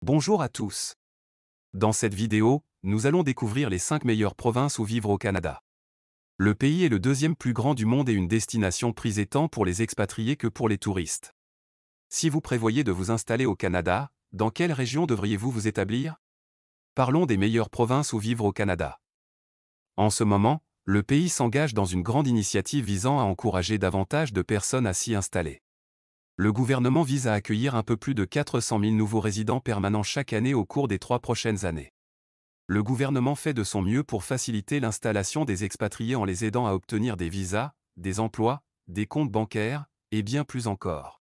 Bonjour à tous. Dans cette vidéo, nous allons découvrir les 5 meilleures provinces où vivre au Canada. Le pays est le deuxième plus grand du monde et une destination prisée tant pour les expatriés que pour les touristes. Si vous prévoyez de vous installer au Canada, dans quelle région devriez-vous vous établir? Parlons des meilleures provinces où vivre au Canada. En ce moment, le pays s'engage dans une grande initiative visant à encourager davantage de personnes à s'y installer. Le gouvernement vise à accueillir un peu plus de 400 000 nouveaux résidents permanents chaque année au cours des 3 prochaines années. Le gouvernement fait de son mieux pour faciliter l'installation des expatriés en les aidant à obtenir des visas, des emplois, des comptes bancaires, et bien plus encore.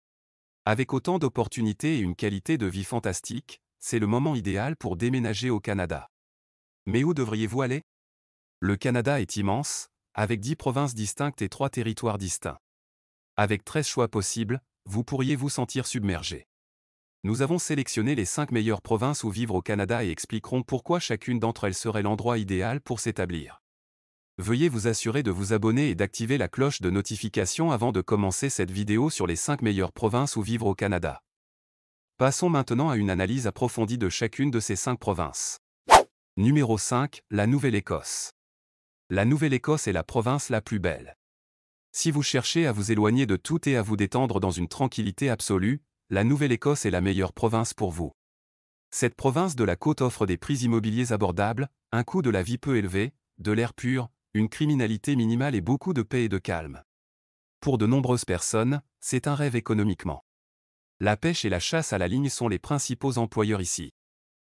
Avec autant d'opportunités et une qualité de vie fantastique, c'est le moment idéal pour déménager au Canada. Mais où devriez-vous aller? Le Canada est immense, avec 10 provinces distinctes et 3 territoires distincts. Avec 13 choix possibles, vous pourriez vous sentir submergé. Nous avons sélectionné les 5 meilleures provinces où vivre au Canada et expliquerons pourquoi chacune d'entre elles serait l'endroit idéal pour s'établir. Veuillez vous assurer de vous abonner et d'activer la cloche de notification avant de commencer cette vidéo sur les 5 meilleures provinces où vivre au Canada. Passons maintenant à une analyse approfondie de chacune de ces 5 provinces. Numéro 5, la Nouvelle-Écosse. La Nouvelle-Écosse est la province la plus belle. Si vous cherchez à vous éloigner de tout et à vous détendre dans une tranquillité absolue, la Nouvelle-Écosse est la meilleure province pour vous. Cette province de la côte offre des prix immobiliers abordables, un coût de la vie peu élevé, de l'air pur, une criminalité minimale et beaucoup de paix et de calme. Pour de nombreuses personnes, c'est un rêve économiquement. La pêche et la chasse à la ligne sont les principaux employeurs ici.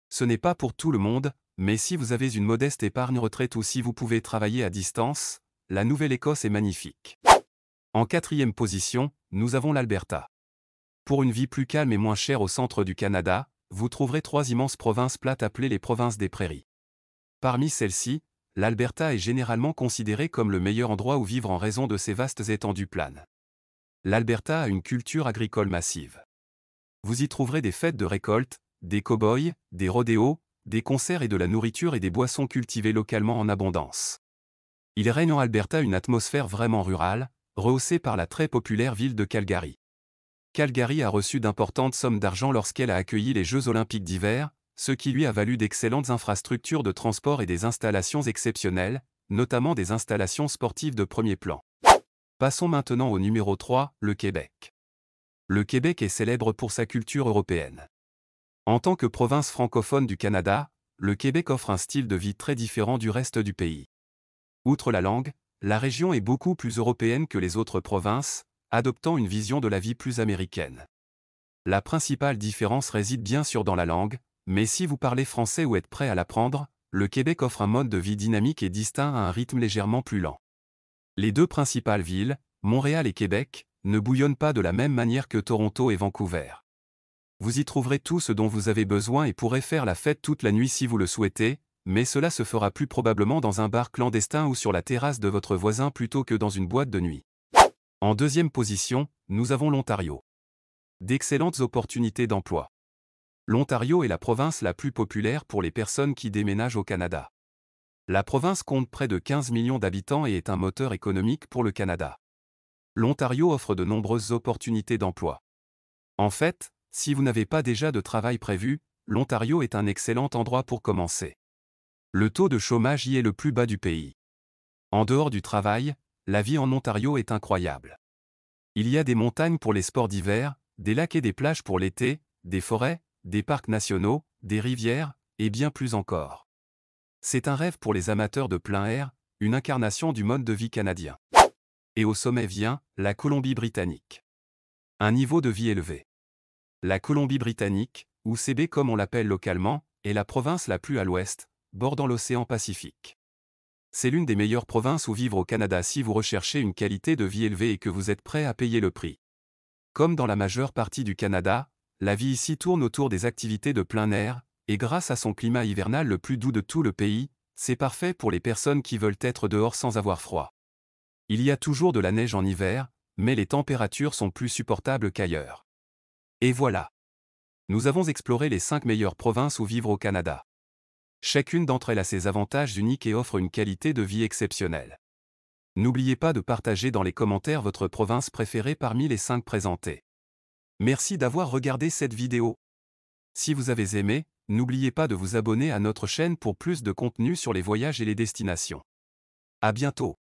Ce n'est pas pour tout le monde, mais si vous avez une modeste épargne retraite ou si vous pouvez travailler à distance, la Nouvelle-Écosse est magnifique. En 4e position, nous avons l'Alberta. Pour une vie plus calme et moins chère au centre du Canada, vous trouverez 3 immenses provinces plates appelées les provinces des prairies. Parmi celles-ci, l'Alberta est généralement considéré comme le meilleur endroit où vivre en raison de ses vastes étendues planes. L'Alberta a une culture agricole massive. Vous y trouverez des fêtes de récolte, des cow-boys, des rodéos, des concerts et de la nourriture et des boissons cultivées localement en abondance. Il règne en Alberta une atmosphère vraiment rurale, rehaussée par la très populaire ville de Calgary. Calgary a reçu d'importantes sommes d'argent lorsqu'elle a accueilli les Jeux olympiques d'hiver, ce qui lui a valu d'excellentes infrastructures de transport et des installations exceptionnelles, notamment des installations sportives de premier plan. Passons maintenant au numéro 3, le Québec. Le Québec est célèbre pour sa culture européenne. En tant que province francophone du Canada, le Québec offre un style de vie très différent du reste du pays. Outre la langue, la région est beaucoup plus européenne que les autres provinces, adoptant une vision de la vie plus américaine. La principale différence réside bien sûr dans la langue, mais si vous parlez français ou êtes prêt à l'apprendre, le Québec offre un mode de vie dynamique et distinct à un rythme légèrement plus lent. Les 2 principales villes, Montréal et Québec, ne bouillonnent pas de la même manière que Toronto et Vancouver. Vous y trouverez tout ce dont vous avez besoin et pourrez faire la fête toute la nuit si vous le souhaitez, mais cela se fera plus probablement dans un bar clandestin ou sur la terrasse de votre voisin plutôt que dans une boîte de nuit. En 2e position, nous avons l'Ontario. D'excellentes opportunités d'emploi. L'Ontario est la province la plus populaire pour les personnes qui déménagent au Canada. La province compte près de 15 millions d'habitants et est un moteur économique pour le Canada. L'Ontario offre de nombreuses opportunités d'emploi. En fait, si vous n'avez pas déjà de travail prévu, l'Ontario est un excellent endroit pour commencer. Le taux de chômage y est le plus bas du pays. En dehors du travail, la vie en Ontario est incroyable. Il y a des montagnes pour les sports d'hiver, des lacs et des plages pour l'été, des forêts, des parcs nationaux, des rivières, et bien plus encore. C'est un rêve pour les amateurs de plein air, une incarnation du mode de vie canadien. Et au sommet vient, la Colombie-Britannique. Un niveau de vie élevé. La Colombie-Britannique, ou CB comme on l'appelle localement, est la province la plus à l'ouest, bordant l'océan Pacifique. C'est l'une des meilleures provinces où vivre au Canada si vous recherchez une qualité de vie élevée et que vous êtes prêt à payer le prix. Comme dans la majeure partie du Canada, la vie ici tourne autour des activités de plein air, et grâce à son climat hivernal le plus doux de tout le pays, c'est parfait pour les personnes qui veulent être dehors sans avoir froid. Il y a toujours de la neige en hiver, mais les températures sont plus supportables qu'ailleurs. Et voilà. Nous avons exploré les 5 meilleures provinces où vivre au Canada. Chacune d'entre elles a ses avantages uniques et offre une qualité de vie exceptionnelle. N'oubliez pas de partager dans les commentaires votre province préférée parmi les 5 présentées. Merci d'avoir regardé cette vidéo. Si vous avez aimé, n'oubliez pas de vous abonner à notre chaîne pour plus de contenu sur les voyages et les destinations. À bientôt.